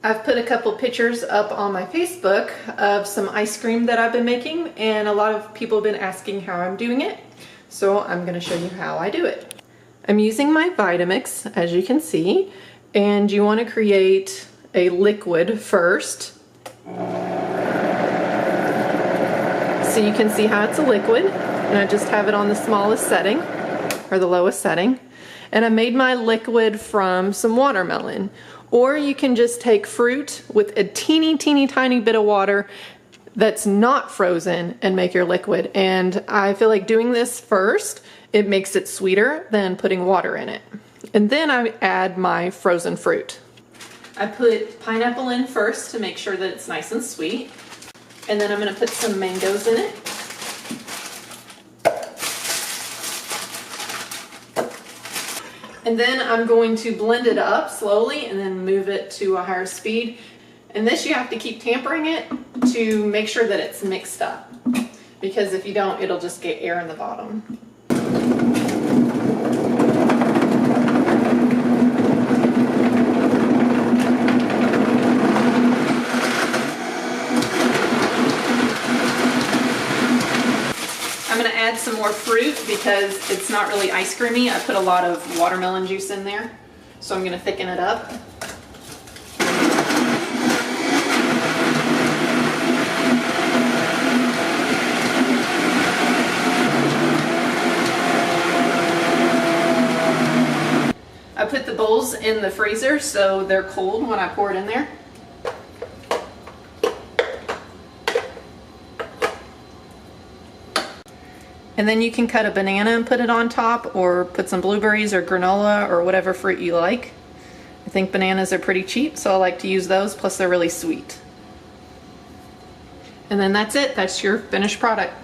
I've put a couple pictures up on my Facebook of some ice cream that I've been making, and a lot of people have been asking how I'm doing it. So I'm gonna show you how I do it. I'm using my Vitamix, as you can see, and you wanna create a liquid first. So you can see how it's a liquid, and I just have it on the smallest setting, or the lowest setting. And I made my liquid from some watermelon. Or you can just take fruit with a teeny tiny bit of water that's not frozen and make your liquid. And I feel like doing this first, it makes it sweeter than putting water in it. And then I add my frozen fruit. I put pineapple in first to make sure that it's nice and sweet. And then I'm gonna put some mangoes in it. And then I'm going to blend it up slowly and then move it to a higher speed. And this you have to keep tampering it to make sure that it's mixed up. Because if you don't, it'll just get air in the bottom. I'm going to add some more fruit because it's not really ice creamy. I put a lot of watermelon juice in there, so I'm going to thicken it up. I put the bowls in the freezer so they're cold when I pour it in there. And then you can cut a banana and put it on top, or put some blueberries or granola or whatever fruit you like. I think bananas are pretty cheap, so I like to use those, plus they're really sweet. And then that's it. That's your finished product.